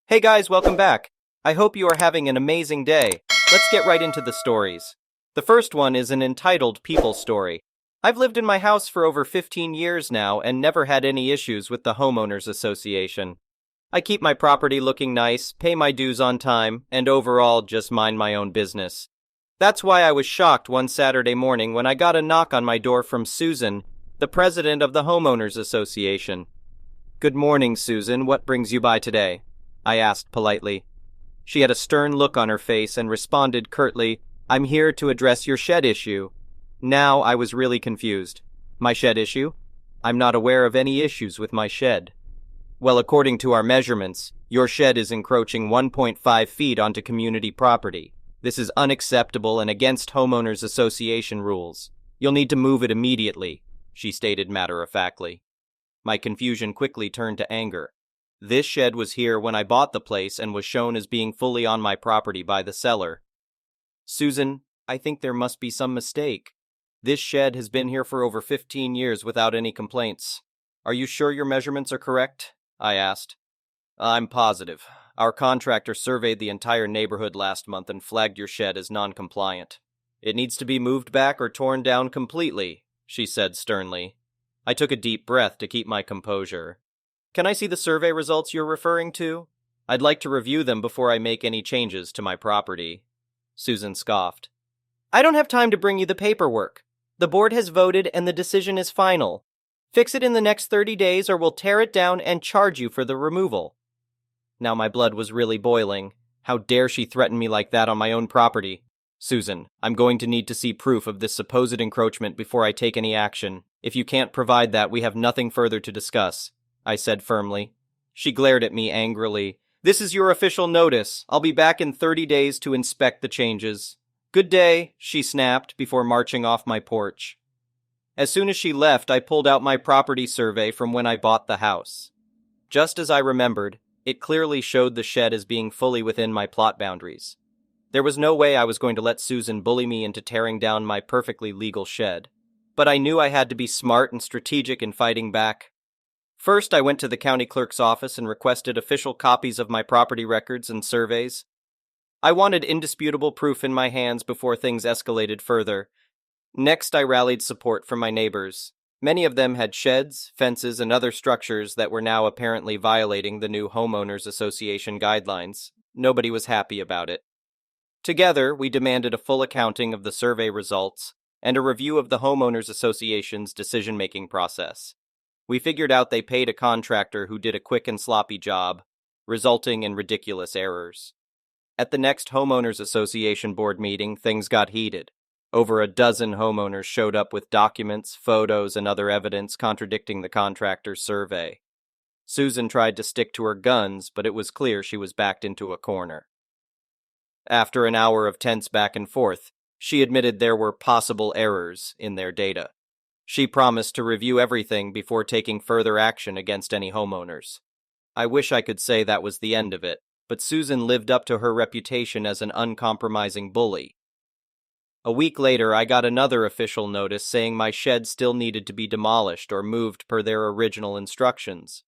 Hey guys, welcome back. I hope you are having an amazing day. Let's get right into the stories. The first one is an entitled People story. I've lived in my house for over 15 years now and never had any issues with the homeowners association. I keep my property looking nice, pay my dues on time, and overall just mind my own business. That's why I was shocked one Saturday morning when I got a knock on my door from Susan, the president of the homeowners association. "Good morning, Susan. What brings you by today?" I asked politely. She had a stern look on her face and responded curtly, "I'm here to address your shed issue." Now I was really confused. My shed issue? I'm not aware of any issues with my shed. Well, according to our measurements, your shed is encroaching 1.5 feet onto community property. This is unacceptable and against homeowners association rules. You'll need to move it immediately, she stated matter-of-factly. My confusion quickly turned to anger. This shed was here when I bought the place and was shown as being fully on my property by the seller. "Susan, I think there must be some mistake. This shed has been here for over 15 years without any complaints. Are you sure your measurements are correct?" I asked. "I'm positive. Our contractor surveyed the entire neighborhood last month and flagged your shed as non-compliant. It needs to be moved back or torn down completely," she said sternly. I took a deep breath to keep my composure. "Can I see the survey results you're referring to? I'd like to review them before I make any changes to my property." Susan scoffed. "I don't have time to bring you the paperwork. The board has voted and the decision is final. Fix it in the next 30 days or we'll tear it down and charge you for the removal." Now my blood was really boiling. How dare she threaten me like that on my own property? "Susan, I'm going to need to see proof of this supposed encroachment before I take any action. If you can't provide that, we have nothing further to discuss," I said firmly. She glared at me angrily. "This is your official notice. I'll be back in 30 days to inspect the changes." "Good day," she snapped before marching off my porch. As soon as she left, I pulled out my property survey from when I bought the house. Just as I remembered, it clearly showed the shed as being fully within my plot boundaries. There was no way I was going to let Susan bully me into tearing down my perfectly legal shed. But I knew I had to be smart and strategic in fighting back. First, I went to the county clerk's office and requested official copies of my property records and surveys. I wanted indisputable proof in my hands before things escalated further. Next, I rallied support from my neighbors. Many of them had sheds, fences, and other structures that were now apparently violating the new homeowners association guidelines. Nobody was happy about it. Together, we demanded a full accounting of the survey results and a review of the homeowners association's decision-making process. We figured out they paid a contractor who did a quick and sloppy job, resulting in ridiculous errors. At the next homeowners association board meeting, things got heated. Over a dozen homeowners showed up with documents, photos, and other evidence contradicting the contractor's survey. Susan tried to stick to her guns, but it was clear she was backed into a corner. After an hour of tense back and forth, she admitted there were possible errors in their data. She promised to review everything before taking further action against any homeowners. I wish I could say that was the end of it, but Susan lived up to her reputation as an uncompromising bully. A week later, I got another official notice saying my shed still needed to be demolished or moved per their original instructions.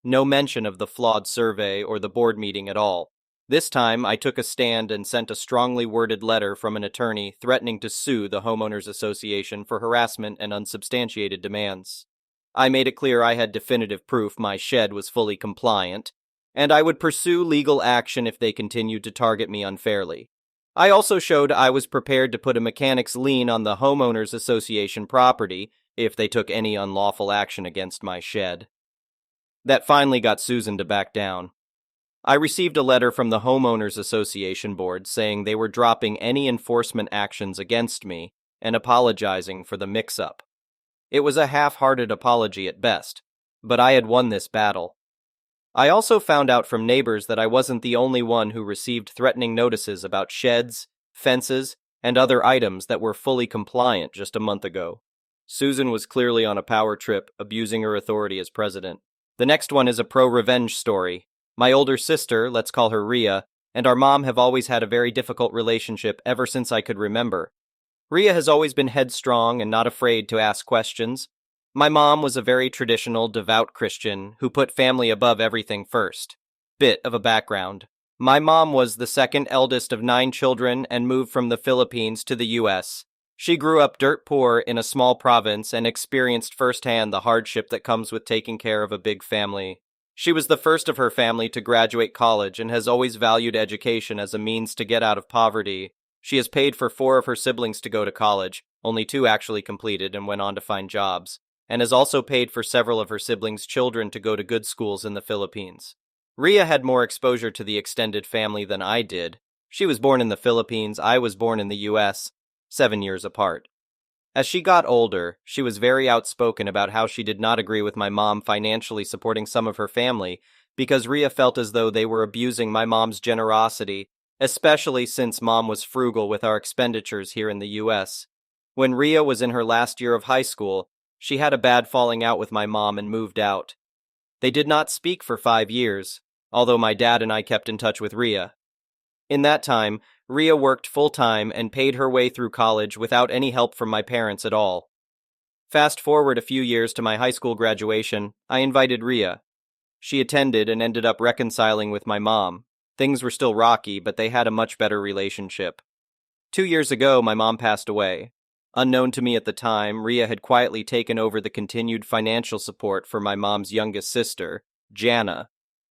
No mention of the flawed survey or the board meeting at all. This time, I took a stand and sent a strongly worded letter from an attorney threatening to sue the homeowners association for harassment and unsubstantiated demands. I made it clear I had definitive proof my shed was fully compliant, and I would pursue legal action if they continued to target me unfairly. I also showed I was prepared to put a mechanic's lien on the homeowners association property if they took any unlawful action against my shed. That finally got Susan to back down. I received a letter from the Homeowners Association Board saying they were dropping any enforcement actions against me and apologizing for the mix-up. It was a half-hearted apology at best, but I had won this battle. I also found out from neighbors that I wasn't the only one who received threatening notices about sheds, fences, and other items that were fully compliant just a month ago. Susan was clearly on a power trip, abusing her authority as president. The next one is a pro-revenge story. My older sister, let's call her Rhea, and our mom have always had a very difficult relationship ever since I could remember. Rhea has always been headstrong and not afraid to ask questions. My mom was a very traditional, devout Christian who put family above everything first. Bit of a background. My mom was the second eldest of 9 children and moved from the Philippines to the US. She grew up dirt poor in a small province and experienced firsthand the hardship that comes with taking care of a big family. She was the first of her family to graduate college and has always valued education as a means to get out of poverty. She has paid for 4 of her siblings to go to college, only 2 actually completed and went on to find jobs, and has also paid for several of her siblings' children to go to good schools in the Philippines. Ria had more exposure to the extended family than I did. She was born in the Philippines, I was born in the US, 7 years apart. As she got older, she was very outspoken about how she did not agree with my mom financially supporting some of her family because Ria felt as though they were abusing my mom's generosity, especially since mom was frugal with our expenditures here in the US. When Ria was in her last year of high school, she had a bad falling out with my mom and moved out. They did not speak for 5 years, although my dad and I kept in touch with Ria. In that time, Ria worked full-time and paid her way through college without any help from my parents at all. Fast forward a few years to my high school graduation, I invited Ria. She attended and ended up reconciling with my mom. Things were still rocky, but they had a much better relationship. 2 years ago, my mom passed away. Unknown to me at the time, Ria had quietly taken over the continued financial support for my mom's youngest sister, Jana,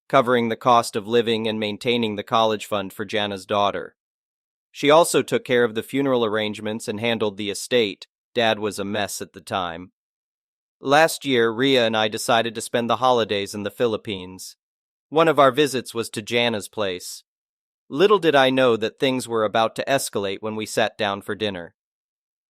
covering the cost of living and maintaining the college fund for Jana's daughter. She also took care of the funeral arrangements and handled the estate. Dad was a mess at the time. Last year, Ria and I decided to spend the holidays in the Philippines. One of our visits was to Jana's place. Little did I know that things were about to escalate when we sat down for dinner.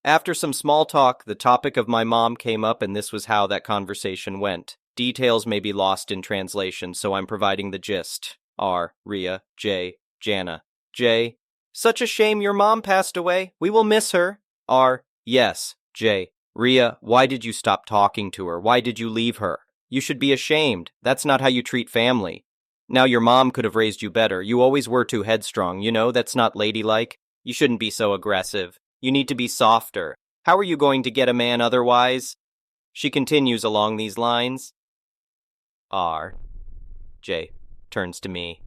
After some small talk, the topic of my mom came up, and this was how that conversation went. Details may be lost in translation, so I'm providing the gist. R. Ria. J. Jana. J. Such a shame your mom passed away. We will miss her. R. Yes. J. Ria, why did you stop talking to her? Why did you leave her? You should be ashamed. That's not how you treat family. Now your mom could have raised you better. You always were too headstrong, that's not ladylike. You shouldn't be so aggressive. You need to be softer. How are you going to get a man otherwise? She continues along these lines. R. J. turns to me.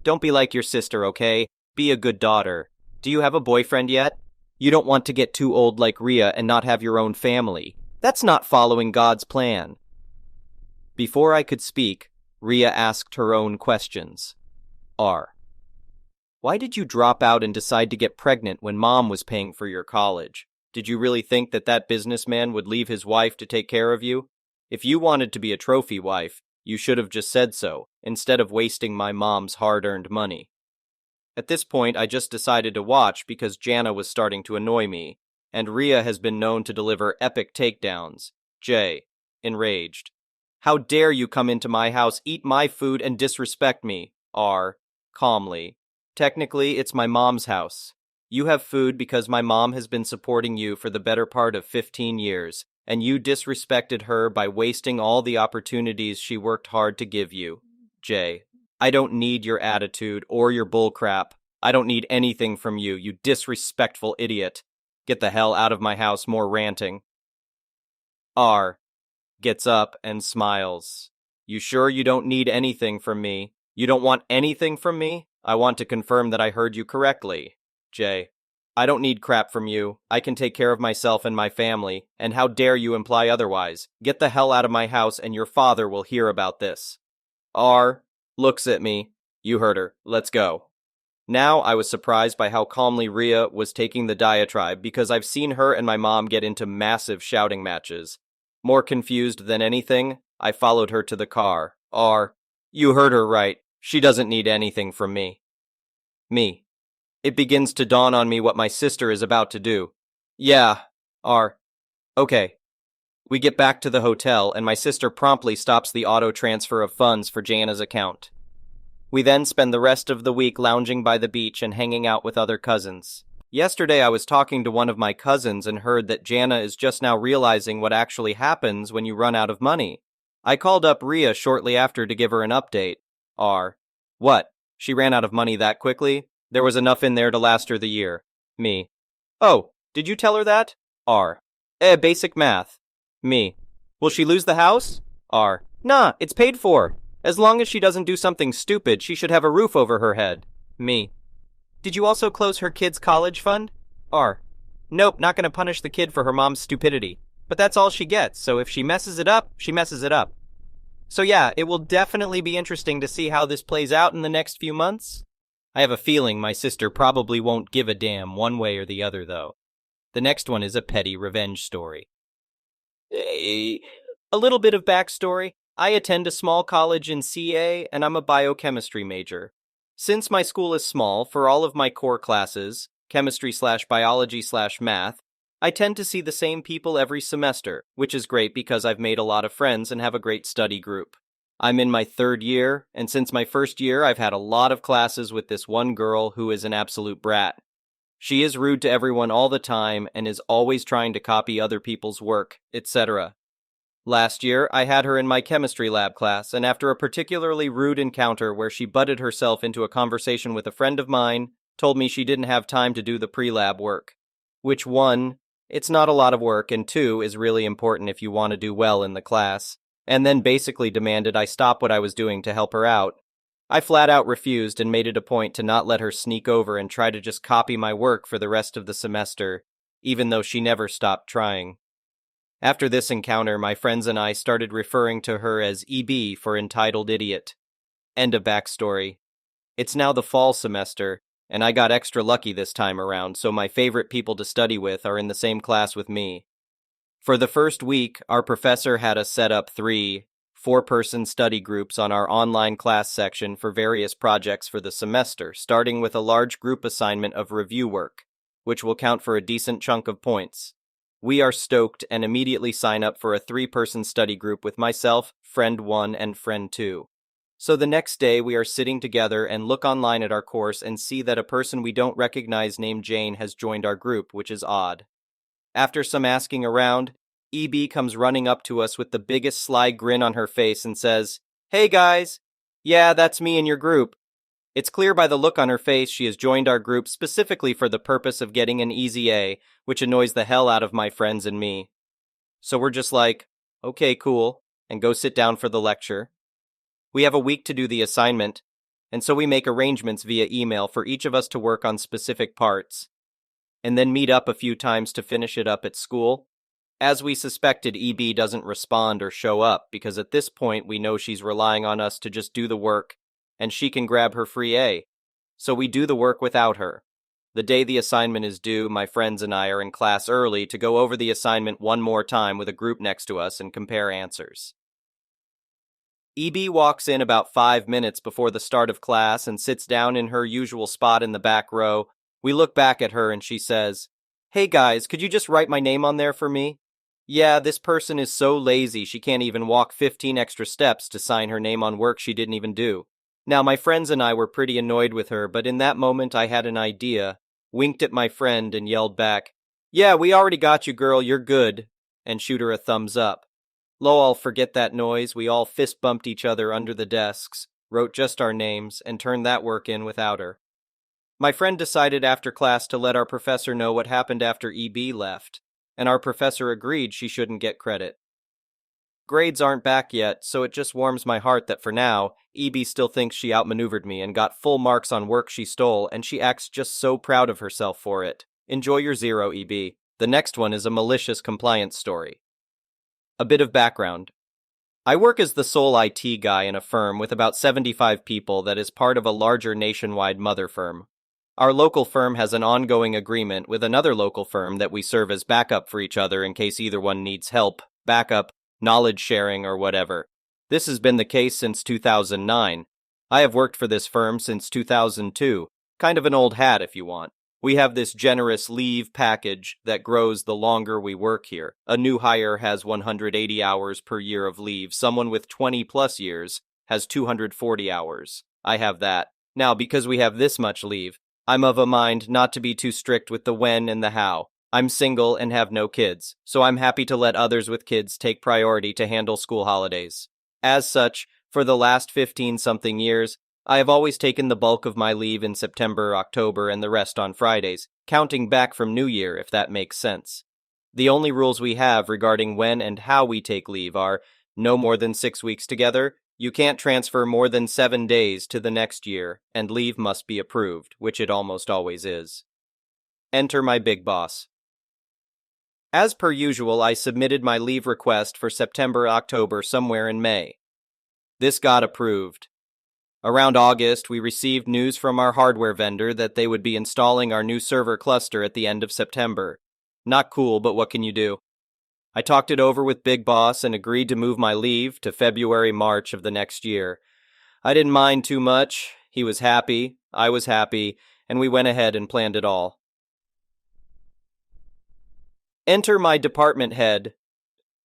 Don't be like your sister, okay? Be a good daughter. Do you have a boyfriend yet? You don't want to get too old like Ria and not have your own family. That's not following God's plan. Before I could speak, Ria asked her own questions. R. Why did you drop out and decide to get pregnant when mom was paying for your college? Did you really think that businessman would leave his wife to take care of you? If you wanted to be a trophy wife, you should have just said so, instead of wasting my mom's hard-earned money. At this point, I just decided to watch because Jana was starting to annoy me, and Ria has been known to deliver epic takedowns. J. Enraged. How dare you come into my house, eat my food, and disrespect me? R. Calmly. Technically, it's my mom's house. You have food because my mom has been supporting you for the better part of 15 years, and you disrespected her by wasting all the opportunities she worked hard to give you. J. I don't need your attitude or your bullcrap. I don't need anything from you, you disrespectful idiot. Get the hell out of my house, more ranting. R. Gets up and smiles. You sure you don't need anything from me? You don't want anything from me? I want to confirm that I heard you correctly. J. I don't need crap from you. I can take care of myself and my family, and how dare you imply otherwise? Get the hell out of my house and your father will hear about this. R. Looks at me. You heard her. Let's go. Now I was surprised by how calmly Ria was taking the diatribe because I've seen her and my mom get into massive shouting matches. More confused than anything, I followed her to the car. R. You heard her right. She doesn't need anything from me. Me. It begins to dawn on me what my sister is about to do. Yeah. R. Okay. We get back to the hotel, and my sister promptly stops the auto transfer of funds for Jana's account. We then spend the rest of the week lounging by the beach and hanging out with other cousins. Yesterday I was talking to one of my cousins and heard that Jana is just now realizing what actually happens when you run out of money. I called up Ria shortly after to give her an update. R. What? She ran out of money that quickly? There was enough in there to last her the year. Me. Oh, did you tell her that? R. Basic math. Me. Will she lose the house? R. Nah, it's paid for. As long as she doesn't do something stupid, she should have a roof over her head. Me. Did you also close her kid's college fund? R. Nope, not gonna punish the kid for her mom's stupidity. But that's all she gets, so if she messes it up, she messes it up. So yeah, it will definitely be interesting to see how this plays out in the next few months. I have a feeling my sister probably won't give a damn one way or the other, though. The next one is a petty revenge story. A little bit of backstory. I attend a small college in CA, and I'm a biochemistry major. Since my school is small, for all of my core classes, chemistry/biology/math, I tend to see the same people every semester, which is great because I've made a lot of friends and have a great study group. I'm in my third year, and since my first year, I've had a lot of classes with this one girl who is an absolute brat. She is rude to everyone all the time and is always trying to copy other people's work, etc. Last year, I had her in my chemistry lab class, and after a particularly rude encounter where she butted herself into a conversation with a friend of mine, told me she didn't have time to do the pre-lab work. Which, one, it's not a lot of work, and two, is really important if you want to do well in the class, and then basically demanded I stop what I was doing to help her out. I flat out refused and made it a point to not let her sneak over and try to just copy my work for the rest of the semester, even though she never stopped trying. After this encounter, my friends and I started referring to her as EB for entitled idiot. End of backstory. It's now the fall semester, and I got extra lucky this time around, so my favorite people to study with are in the same class with me. For the first week, our professor had us set up 3 4-person study groups on our online class section for various projects for the semester, starting with a large group assignment of review work, which will count for a decent chunk of points. We are stoked and immediately sign up for a 3-person study group with myself, friend 1, and friend 2. So the next day we are sitting together and look online at our course and see that a person we don't recognize named Jane has joined our group, which is odd. After some asking around, EB comes running up to us with the biggest sly grin on her face and says, "Hey guys! Yeah, that's me in your group." It's clear by the look on her face she has joined our group specifically for the purpose of getting an easy A, which annoys the hell out of my friends and me. So we're just like, okay, cool, and go sit down for the lecture. We have a week to do the assignment, and so we make arrangements via email for each of us to work on specific parts, and then meet up a few times to finish it up at school. As we suspected, EB doesn't respond or show up, because at this point we know she's relying on us to just do the work, and she can grab her free A. So we do the work without her. The day the assignment is due, my friends and I are in class early to go over the assignment one more time with a group next to us and compare answers. EB walks in about 5 minutes before the start of class and sits down in her usual spot in the back row. We look back at her and she says, "Hey guys, could you just write my name on there for me?" Yeah, this person is so lazy she can't even walk 15 extra steps to sign her name on work she didn't even do. Now, my friends and I were pretty annoyed with her, but in that moment I had an idea, winked at my friend and yelled back, "Yeah, we already got you, girl, you're good," and shoot her a thumbs up. Lol, forget that noise, we all fist bumped each other under the desks, wrote just our names, and turned that work in without her. My friend decided after class to let our professor know what happened after EB left, and our professor agreed she shouldn't get credit. Grades aren't back yet, so it just warms my heart that for now, EB still thinks she outmaneuvered me and got full marks on work she stole, and she acts just so proud of herself for it. Enjoy your 0, EB. The next one is a malicious compliance story. A bit of background. I work as the sole IT guy in a firm with about 75 people that is part of a larger nationwide mother firm. Our local firm has an ongoing agreement with another local firm that we serve as backup for each other in case either one needs help, backup, knowledge sharing, or whatever. This has been the case since 2009. I have worked for this firm since 2002, kind of an old hat if you want. We have this generous leave package that grows the longer we work here. A new hire has 180 hours per year of leave. Someone with 20 plus years has 240 hours. I have that. Now, because we have this much leave, I'm of a mind not to be too strict with the when and the how. I'm single and have no kids, so I'm happy to let others with kids take priority to handle school holidays. As such, for the last 15-something years, I have always taken the bulk of my leave in September, October, and the rest on Fridays, counting back from New Year if that makes sense. The only rules we have regarding when and how we take leave are no more than 6 weeks together, You can't transfer more than 7 days to the next year, and leave must be approved, which it almost always is. Enter my big boss. As per usual, I submitted my leave request for September, October, somewhere in May. This got approved. Around August, we received news from our hardware vendor that they would be installing our new server cluster at the end of September. Not cool, but what can you do? I talked it over with Big Boss and agreed to move my leave to February, March of the next year. I didn't mind too much. He was happy, I was happy, and we went ahead and planned it all. Enter my department head.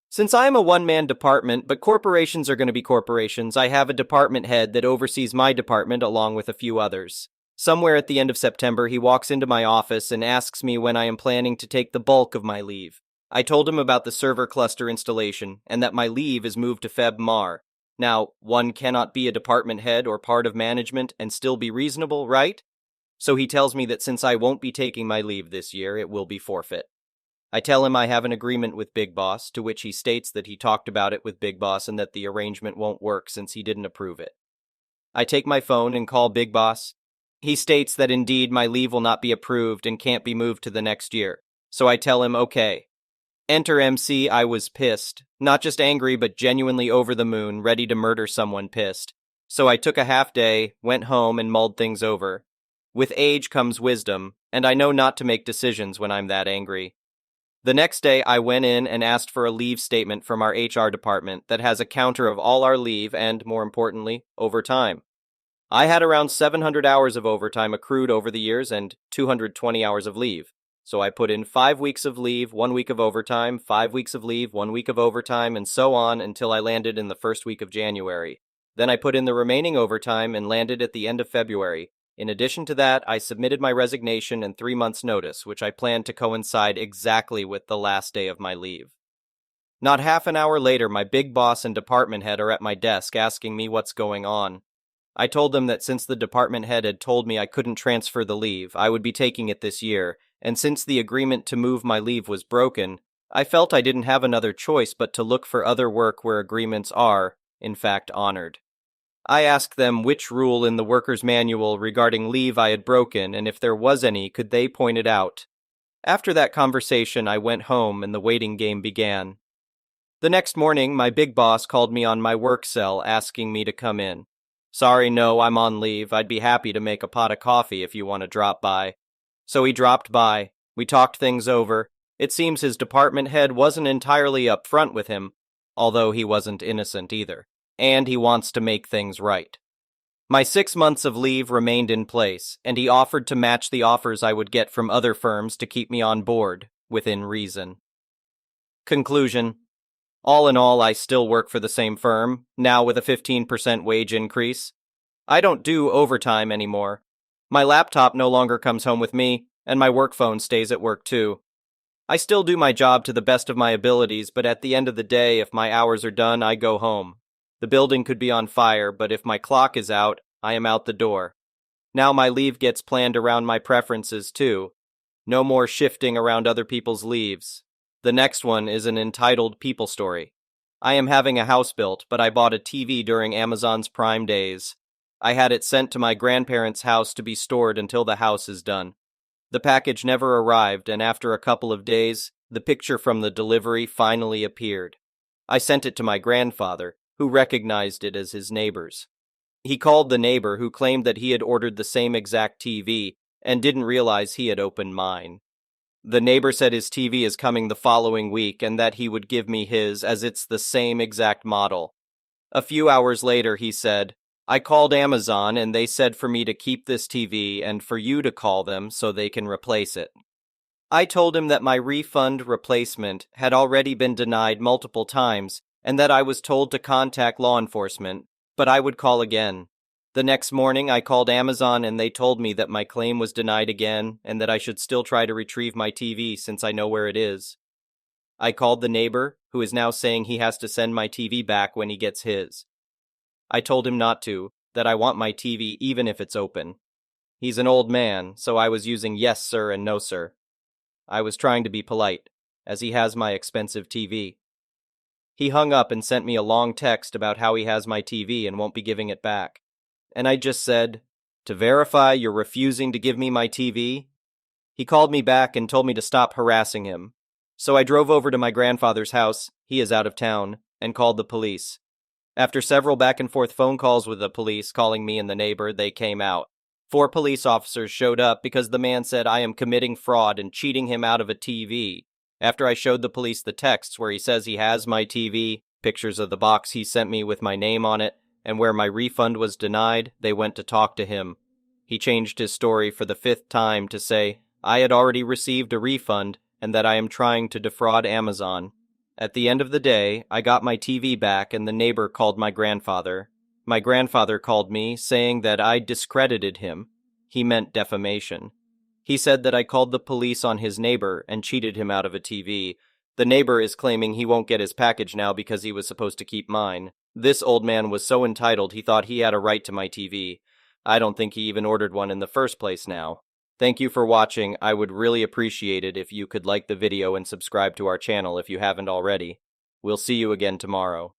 Since I am a one-man department, but corporations are going to be corporations, I have a department head that oversees my department along with a few others. Somewhere at the end of September, he walks into my office and asks me when I am planning to take the bulk of my leave. I told him about the server cluster installation and that my leave is moved to Feb-Mar. Now, one cannot be a department head or part of management and still be reasonable, right? So he tells me that since I won't be taking my leave this year, it will be forfeit. I tell him I have an agreement with Big Boss, to which he states that he talked about it with Big Boss and that the arrangement won't work since he didn't approve it. I take my phone and call Big Boss. He states that indeed my leave will not be approved and can't be moved to the next year. So I tell him, okay. Enter MC. I was pissed. Not just angry, but genuinely over the moon, ready to murder someone pissed. So I took a half day, went home, and mulled things over. With age comes wisdom, and I know not to make decisions when I'm that angry. The next day, I went in and asked for a leave statement from our HR department that has a counter of all our leave and, more importantly, overtime. I had around 700 hours of overtime accrued over the years and 220 hours of leave. So I put in 5 weeks of leave, 1 week of overtime, 5 weeks of leave, 1 week of overtime, and so on until I landed in the first week of January. Then I put in the remaining overtime and landed at the end of February. In addition to that, I submitted my resignation and 3 months' notice, which I planned to coincide exactly with the last day of my leave. Not half an hour later, my big boss and department head are at my desk asking me what's going on. I told them that since the department head had told me I couldn't transfer the leave, I would be taking it this year, and since the agreement to move my leave was broken, I felt I didn't have another choice but to look for other work where agreements are, in fact, honored. I asked them which rule in the worker's manual regarding leave I had broken, and if there was any, could they point it out. After that conversation, I went home and the waiting game began. The next morning, my big boss called me on my work cell asking me to come in. Sorry, no, I'm on leave. I'd be happy to make a pot of coffee if you want to drop by. So he dropped by. We talked things over. It seems his department head wasn't entirely upfront with him, although he wasn't innocent either. And he wants to make things right. My 6 months of leave remained in place, and he offered to match the offers I would get from other firms to keep me on board, within reason. Conclusion. All in all, I still work for the same firm, now with a 15% wage increase. I don't do overtime anymore. My laptop no longer comes home with me, and my work phone stays at work too. I still do my job to the best of my abilities, but at the end of the day, if my hours are done, I go home. The building could be on fire, but if my clock is out, I am out the door. Now my leave gets planned around my preferences too. No more shifting around other people's leaves. The next one is an entitled people story. I am having a house built, but I bought a TV during Amazon's Prime days. I had it sent to my grandparents' house to be stored until the house is done. The package never arrived, and after a couple of days, the picture from the delivery finally appeared. I sent it to my grandfather, who recognized it as his neighbor's. He called the neighbor, who claimed that he had ordered the same exact TV and didn't realize he had opened mine. The neighbor said his TV is coming the following week and that he would give me his as it's the same exact model. A few hours later, he said, I called Amazon and they said for me to keep this TV and for you to call them so they can replace it. I told him that my refund replacement had already been denied multiple times and that I was told to contact law enforcement, but I would call again. The next morning, I called Amazon and they told me that my claim was denied again and that I should still try to retrieve my TV since I know where it is. I called the neighbor, who is now saying he has to send my TV back when he gets his. I told him not to, that I want my TV even if it's open. He's an old man, so I was using yes sir and no sir. I was trying to be polite, as he has my expensive TV. He hung up and sent me a long text about how he has my TV and won't be giving it back. And I just said, "To verify you're refusing to give me my TV?" He called me back and told me to stop harassing him. So I drove over to my grandfather's house, he is out of town, and called the police. After several back and forth phone calls with the police calling me and the neighbor, they came out. 4 police officers showed up because the man said I am committing fraud and cheating him out of a TV. After I showed the police the texts where he says he has my TV, pictures of the box he sent me with my name on it, and where my refund was denied, they went to talk to him. He changed his story for the 5th time to say I had already received a refund and that I am trying to defraud Amazon. At the end of the day, I got my TV back and the neighbor called my grandfather. My grandfather called me, saying that I discredited him. He meant defamation. He said that I called the police on his neighbor and cheated him out of a TV. The neighbor is claiming he won't get his package now because he was supposed to keep mine. This old man was so entitled he thought he had a right to my TV. I don't think he even ordered one in the first place now. Thank you for watching. I would really appreciate it if you could like the video and subscribe to our channel if you haven't already. We'll see you again tomorrow.